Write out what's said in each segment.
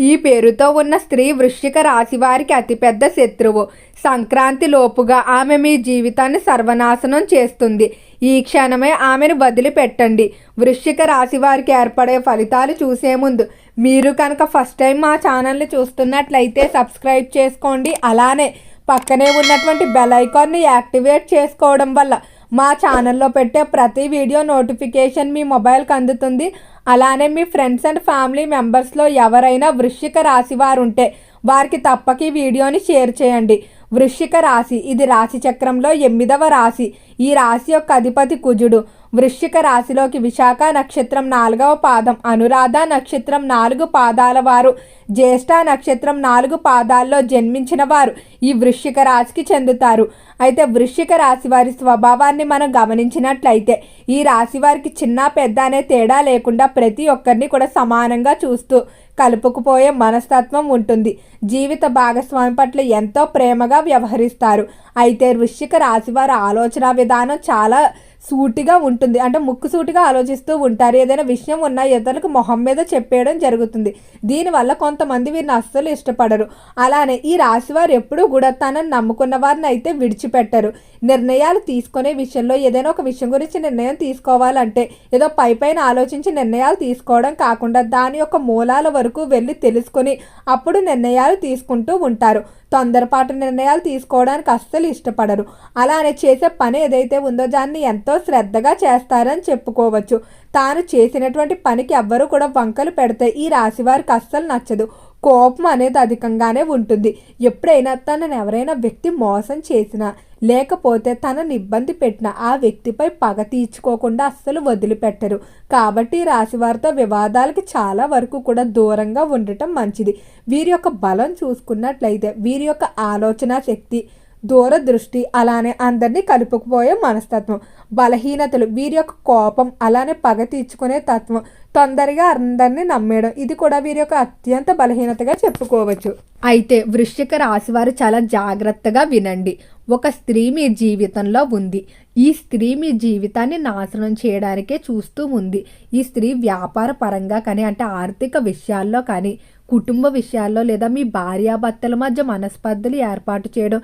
ఈ పేరుతో ఉన్న స్త్రీ వృశ్చిక రాశి వారికి అతిపెద్ద శత్రువు. సంక్రాంతి లోపుగా ఆమె మీ జీవితాన్ని సర్వనాశనం చేస్తుంది. ఈ క్షణమే ఆమెను వదిలిపెట్టండి. వృశ్చిక రాశి వారికి ఏర్పడే ఫలితాలు చూసే ముందు మీరు కనుక ఫస్ట్ టైం మా ఛానల్ని చూస్తున్నట్లయితే సబ్స్క్రైబ్ చేసుకోండి. అలానే పక్కనే ఉన్నటువంటి బెల్ ఐకాన్ని యాక్టివేట్ చేసుకోవడం వల్ల మా ఛానల్లో పెట్టే ప్రతి వీడియో నోటిఫికేషన్ మీ మొబైల్కి అందుతుంది. అలానే మీ ఫ్రెండ్స్ అండ్ ఫ్యామిలీ మెంబర్స్లో ఎవరైనా వృశ్చిక రాశి వారు ఉంటే వారికి తప్పక ఈ వీడియోని షేర్ చేయండి. వృశ్చిక రాశి ఇది రాశి చక్రంలో 8వ రాశి. ఈ రాశి యొక్క అధిపతి కుజుడు. వృశ్చిక రాశిలోకి విశాఖ నక్షత్రం 4వ పాదం, అనురాధ నక్షత్రం 4 పాదాల వారు, జ్యేష్ఠ నక్షత్రం 4 పాదాల్లో జన్మించిన వారు ఈ వృశ్చిక రాశికి చెందుతారు. అయితే వృశ్చిక రాశి వారి స్వభావాన్ని మనం గమనించినట్లయితే ఈ రాశి వారికి చిన్న పెద్ద అనే తేడా లేకుండా ప్రతి ఒక్కరిని కూడా సమానంగా చూస్తూ కలుపుకుపోయే మనస్తత్వం ఉంటుంది. జీవిత భాగస్వామి పట్ల ఎంతో ప్రేమగా వ్యవహరిస్తారు. అయితే వృశ్చిక రాశి వారి ఆలోచన విధానం చాలా సూటిగా ఉంటుంది. అంటే ముక్కుసూటిగా ఆలోచిస్తూ ఉంటారు. ఏదైనా విషయం ఉన్నా ఇతరులకు మొహం మీద చెప్పేయడం జరుగుతుంది. దీనివల్ల కొంతమంది వీరిని అస్సలు ఇష్టపడరు. అలానే ఈ రాశి వారు ఎప్పుడూ కూడా తనని నమ్ముకున్న వారిని అయితే విడిచిపెట్టరు. నిర్ణయాలు తీసుకునే విషయంలో ఏదైనా ఒక విషయం గురించి నిర్ణయం తీసుకోవాలంటే ఏదో పైపైన ఆలోచించి నిర్ణయాలు తీసుకోవడం కాకుండా దాని యొక్క మూలాల వరకు వెళ్ళి తెలుసుకొని అప్పుడు నిర్ణయాలు తీసుకుంటూ ఉంటారు. తొందరపాటు నిర్ణయాలు తీసుకోవడానికి అస్సలు ఇష్టపడరు. అలానే చేసే పని ఏదైతే ఉందో దాన్ని ఎంతో శ్రద్ధగా చేస్తారని చెప్పుకోవచ్చు. తాను చేసినటువంటి పనికి ఎవ్వరూ కూడా వంకలు పెడితే ఈ రాశి వారికి అస్సలు నచ్చదు. కోపం అనేది అధికంగానే ఉంటుంది. ఎప్పుడైనా తనని ఎవరైనా వ్యక్తి మోసం చేసినా లేకపోతే తనని ఇబ్బంది పెట్టినా ఆ వ్యక్తిపై పగ తీర్చుకోకుండా అస్సలు వదిలిపెట్టరు. కాబట్టి రాశి వారితో వివాదాలకి చాలా వరకు కూడా దూరంగా ఉండటం మంచిది. వీరి యొక్క బలం చూసుకున్నట్లయితే వీరి యొక్క ఆలోచన శక్తి, దూరదృష్టి, అలానే అందరినీ కలుపుకుపోయే మనస్తత్వం. బలహీనతలు వీరి యొక్క కోపం, అలానే పగ తీర్చుకునే తత్వం, తొందరగా అందరినీ నమ్మేయడం, ఇది కూడా వీరి యొక్క అత్యంత బలహీనతగా చెప్పుకోవచ్చు. అయితే వృశ్చిక రాశి వారు చాలా జాగ్రత్తగా వినండి. ఒక స్త్రీ మీ జీవితంలో ఉంది. ఈ స్త్రీ మీ జీవితాన్ని నాశనం చేయడానికే చూస్తూ ఉంది. ఈ స్త్రీ వ్యాపార పరంగా కానీ, అంటే ఆర్థిక విషయాల్లో కానీ, కుటుంబ విషయాల్లో లేదా మీ భార్యాభర్తల మధ్య మనస్పర్ధలు ఏర్పాటు చేయడం,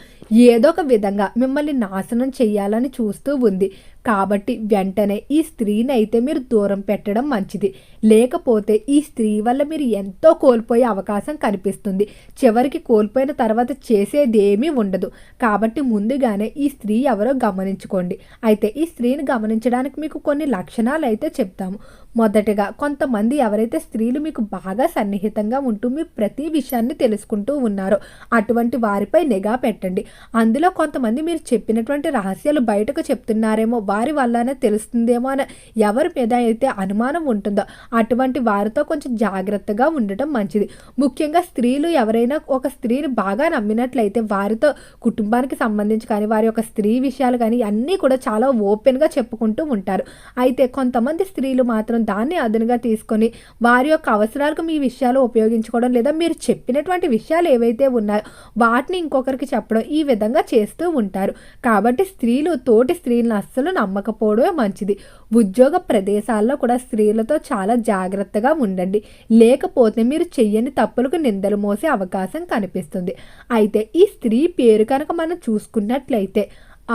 ఏదో ఒక విధంగా మిమ్మల్ని నాశనం చేయాలని చూస్తూ ఉంది. కాబట్టి వెంటనే ఈ స్త్రీని అయితే మీరు దూరం పెట్టడం మంచిది. లేకపోతే ఈ స్త్రీ వల్ల మీరు ఎంతో కోల్పోయే అవకాశం కనిపిస్తుంది. చివరికి కోల్పోయిన తర్వాత చేసేది ఏమీ ఉండదు. కాబట్టి ముందుగానే ఈ స్త్రీ ఎవరో గమనించుకోండి. అయితే ఈ స్త్రీని గమనించడానికి మీకు కొన్ని లక్షణాలు అయితే చెప్తాము. మొదటగా కొంతమంది ఎవరైతే స్త్రీలు మీకు బాగా సన్నిహితంగా ఉంటూ మీ ప్రతి విషయాన్ని తెలుసుకుంటూ ఉన్నారో అటువంటి వారిపై నిఘా పెట్టండి. అందులో కొంతమంది మీరు చెప్పినటువంటి రహస్యాలు బయటకు చెప్తున్నారేమో, వారి వల్లనే తెలుస్తుందేమో అని ఎవరి మీద అయితే అనుమానం ఉంటుందో అటువంటి వారితో కొంచెం జాగ్రత్తగా ఉండటం మంచిది. ముఖ్యంగా స్త్రీలు ఎవరైనా ఒక స్త్రీని బాగా నమ్మినట్లయితే వారితో కుటుంబానికి సంబంధించి కానీ, వారి యొక్క స్త్రీ విషయాలు కానీ అన్నీ కూడా చాలా ఓపెన్గా చెప్పుకుంటూ ఉంటారు. అయితే కొంతమంది స్త్రీలు మాత్రం దాన్ని అదునుగా తీసుకొని వారి యొక్క అవసరాలకు మీ విషయాలు ఉపయోగించుకోవడం, లేదా మీరు చెప్పినటువంటి విషయాలు ఏవైతే ఉన్నాయో వాటిని ఇంకొకరికి చెప్పడం, ఈ విధంగా చేస్తూ ఉంటారు. కాబట్టి స్త్రీలు తోటి స్త్రీలను అస్సలు నమ్మకపోవడమే మంచిది. ఉద్యోగ ప్రదేశాల్లో కూడా స్త్రీలతో చాలా జాగ్రత్తగా ఉండండి. లేకపోతే మీరు చెయ్యని తప్పులకు నిందలు మోసే అవకాశం కనిపిస్తుంది. అయితే ఈ స్త్రీ పేరు కనుక మనం చూసుకున్నట్లయితే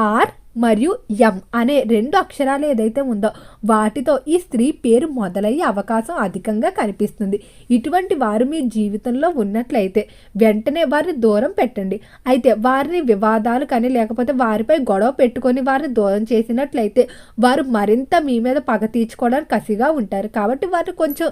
ఆర్ మరియు ఎం అనే 2 అక్షరాలు ఏదైతే ఉందో వాటితో ఈ స్త్రీ పేరు మొదలయ్యే అవకాశం అధికంగా కనిపిస్తుంది. ఇటువంటి వారు మీ జీవితంలో ఉన్నట్లయితే వెంటనే వారిని దూరం పెట్టండి. అయితే వారిని వివాదాలు కానీ లేకపోతే వారిపై గొడవ పెట్టుకొని వారిని దూరం చేసినట్లయితే వారు మరింత మీ మీద పగ తీర్చుకోవడానికి కసిగా ఉంటారు. కాబట్టి వారు కొంచెం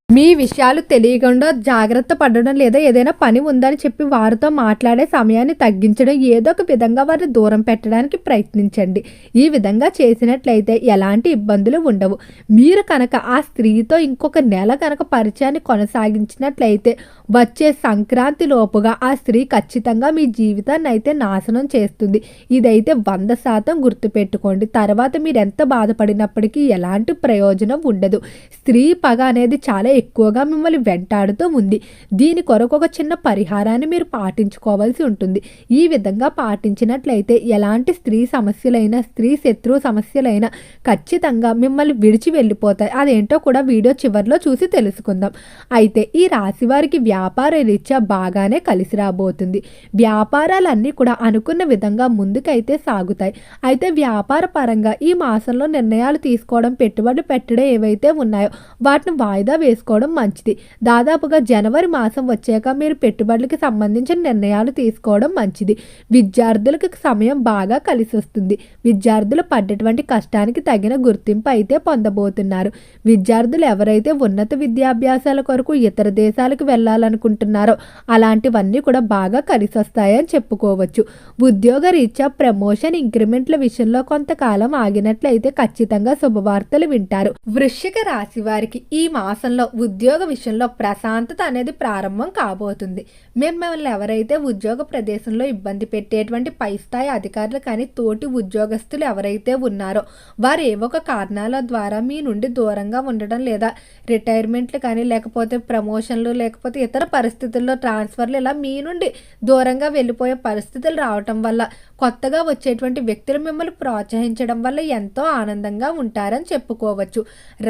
మీ విషయాలు తెలియకుండా జాగ్రత్త పడడం, లేదా ఏదైనా పని ఉందని చెప్పి వారితో మాట్లాడే సమయాన్ని తగ్గించడం, ఏదో ఒక విధంగా వారిని దూరం పెట్టడానికి ప్రయత్నించండి. ఈ విధంగా చేసినట్లయితే ఎలాంటి ఇబ్బందులు ఉండవు. మీరు కనుక ఆ స్త్రీతో ఇంకొక నెల కనుక పరిచయాన్ని కొనసాగించినట్లయితే వచ్చే సంక్రాంతి లోపుగా ఆ స్త్రీ ఖచ్చితంగా మీ జీవితాన్ని అయితే నాశనం చేస్తుంది. ఇదైతే 100% గుర్తుపెట్టుకోండి. తర్వాత మీరు ఎంత బాధపడినప్పటికీ ఎలాంటి ప్రయోజనం ఉండదు. స్త్రీ పగ అనేది చాలా ఎక్కువగా మిమ్మల్ని వెంటాడుతూ ఉంది. దీని కొరకు ఒక చిన్న పరిహారాన్ని మీరు పాటించుకోవాల్సి ఉంటుంది. ఈ విధంగా పాటించినట్లయితే ఎలాంటి స్త్రీ సమస్యలైనా, స్త్రీ శత్రువు సమస్యలైనా ఖచ్చితంగా మిమ్మల్ని విడిచి వెళ్ళిపోతాయి. అదేంటో కూడా వీడియో చివరిలో చూసి తెలుసుకుందాం. అయితే ఈ రాశి వారికి వ్యాపార రీత్యా బాగానే కలిసి రాబోతుంది. వ్యాపారాలన్నీ కూడా అనుకున్న విధంగా ముందుకైతే సాగుతాయి. అయితే వ్యాపార పరంగా ఈ మాసంలో నిర్ణయాలు తీసుకోవడం, పెట్టుబడులు పెట్టడం ఏవైతే ఉన్నాయో వాటిని వాయిదా వేసుకోవడం మంచిది. దాదాపుగా జనవరి మాసం వచ్చాక మీరు పెట్టుబడులకి సంబంధించిన నిర్ణయాలు తీసుకోవడం మంచిది. విద్యార్థులకు సమయం బాగా కలిసి వస్తుంది. విద్యార్థులు పడ్డటువంటి కష్టానికి తగిన గుర్తింపు అయితే పొందబోతున్నారు. విద్యార్థులు ఎవరైతే ఉన్నత విద్యాభ్యాసాల కొరకు ఇతర దేశాలకు వెళ్ళాలనుకుంటున్నారో అలాంటివన్నీ కూడా బాగా కలిసి వస్తాయని చెప్పుకోవచ్చు. ఉద్యోగ రీత్యా ప్రమోషన్, ఇంక్రిమెంట్ల విషయంలో కొంతకాలం ఆగినట్లయితే ఖచ్చితంగా శుభవార్తలు వింటారు. వృశ్చిక రాశి వారికి ఈ మాసంలో ఉద్యోగ విషయంలో ప్రశాంతత అనేది ప్రారంభం కాబోతుంది. మిమ్మల్ని ఎవరైతే ఉద్యోగ ప్రదేశంలో ఇబ్బంది పెట్టేటువంటి పై స్థాయి అధికారులు కానీ, తోటి ఉద్యోగస్తులు ఎవరైతే ఉన్నారో వారు ఏవో ఒక కారణాల ద్వారా మీ నుండి దూరంగా ఉండడం, లేదా రిటైర్మెంట్లు కానీ, లేకపోతే ప్రమోషన్లు, లేకపోతే ఇతర పరిస్థితుల్లో ట్రాన్స్ఫర్లు, ఇలా మీ నుండి దూరంగా వెళ్ళిపోయే పరిస్థితులు రావటం వల్ల, కొత్తగా వచ్చేటువంటి వ్యక్తులు మిమ్మల్ని ప్రోత్సహించడం వల్ల ఎంతో ఆనందంగా ఉంటారని చెప్పుకోవచ్చు.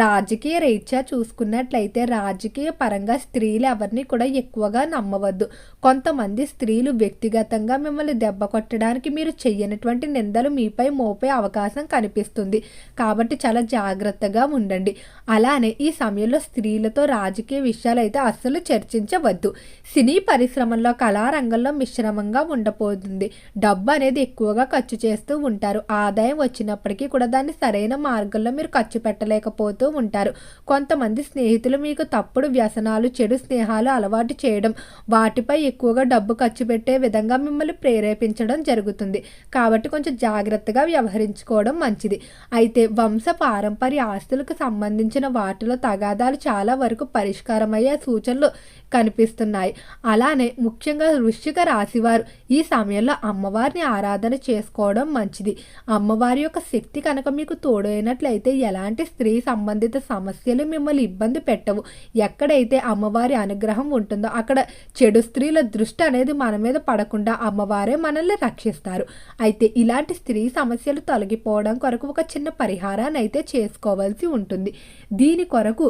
రాజకీయ రీత్యా చూసుకున్నట్లయితే రాజకీయ పరంగా స్త్రీలు ఎవరిని కూడా ఎక్కువగా నమ్మవద్దు. కొంతమంది స్త్రీలు వ్యక్తిగతంగా మిమ్మల్ని దెబ్బ కొట్టడానికి మీరు చెయ్యనటువంటి నిందలు మీపై మోపే అవకాశం కనిపిస్తుంది. కాబట్టి చాలా జాగ్రత్తగా ఉండండి. అలానే ఈ సమయంలో స్త్రీలతో రాజకీయ విషయాలు అయితే అస్సలు చర్చించవద్దు. సినీ పరిశ్రమల్లో, కళారంగంలో మిశ్రమంగా ఉండబోతుంది. డబ్బు అనేది ఎక్కువగా ఖర్చు చేస్తూ ఉంటారు. ఆదాయం వచ్చినప్పటికీ కూడా దాన్ని సరైన మార్గంలో మీరు ఖర్చు పెట్టలేకపోతూ ఉంటారు. కొంతమంది స్నేహితులు మీకు తప్పుడు వ్యసనాలు, చెడు స్నేహాలు అలవాటు చేయడం, వాటిపై ఎక్కువగా డబ్బు ఖర్చు పెట్టే విధంగా మిమ్మల్ని ప్రేరేపించడం జరుగుతుంది. కాబట్టి కొంచెం జాగ్రత్తగా వ్యవహరించుకోవడం మంచిది. అయితే వంశ పారంపర్య ఆస్తులకు సంబంధించిన వాటిలో తగాదాలు చాలా వరకు పరిష్కారమయ్యే సూచనలు కనిపిస్తున్నాయి. అలానే ముఖ్యంగా వృశ్చిక రాశివారు ఈ సమయంలో అమ్మవారిని ఆరాధన చేసుకోవడం మంచిది. అమ్మవారి యొక్క శక్తి కనుక మీకు తోడైనట్లయితే ఎలాంటి స్త్రీ సంబంధిత సమస్యలు మిమ్మల్ని ఇబ్బంది పెట్టవు. ఎక్కడైతే అమ్మవారి అనుగ్రహం ఉంటుందో అక్కడ చెడు స్త్రీల దృష్టి అనేది మన మీద పడకుండా అమ్మవారే మనల్ని రక్షిస్తారు. అయితే ఇలాంటి స్త్రీ సమస్యలు తొలగిపోవడం కొరకు ఒక చిన్న పరిహారాన్ని అయితే చేసుకోవాల్సి ఉంటుంది. దీని కొరకు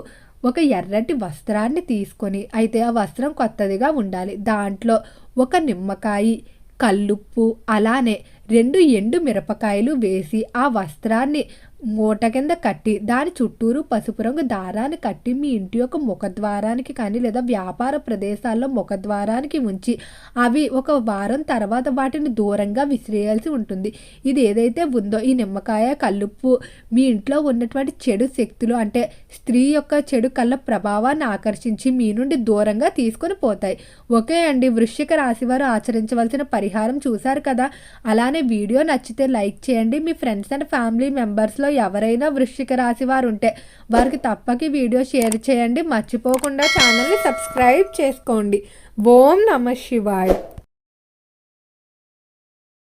ఒక ఎర్రటి వస్త్రాన్ని తీసుకొని, అయితే ఆ వస్త్రం కొత్తదిగా ఉండాలి. దాంట్లో ఒక నిమ్మకాయ, కల్లుప్పు, అలానే 2 ఎండు మిరపకాయలు వేసి ఆ వస్త్రాన్ని మూట కింద కట్టి దాని చుట్టూరు పసుపు రంగు దారాన్ని కట్టి మీ ఇంటి యొక్క ముఖద్వారానికి కానీ, లేదా వ్యాపార ప్రదేశాల్లో ముఖద్వారానికి ఉంచి అవి ఒక వారం తర్వాత వాటిని దూరంగా విసిరేయాల్సి ఉంటుంది. ఇది ఏదైతే ఉందో ఈ నిమ్మకాయ, కల్లుప్పు మీ ఇంట్లో ఉన్నటువంటి చెడు శక్తులు, అంటే స్త్రీ యొక్క చెడు కళ్ళ ప్రభావాన్ని ఆకర్షించి మీ నుండి దూరంగా తీసుకొని పోతాయి. ఓకే అండి, వృశ్చిక రాశి వారు ఆచరించవలసిన పరిహారం చూశారు కదా. అలానే వీడియో నచ్చితే లైక్ చేయండి. మీ ఫ్రెండ్స్ అండ్ ఫ్యామిలీ మెంబర్స్లో ఎవరైనా వృశ్చిక రాశి వారు ఉంటే వారికి తప్పక వీడియో షేర్ చేయండి. మర్చిపోకుండా ఛానల్ని సబ్స్క్రైబ్ చేసుకోండి. ఓం నమః శివాయ.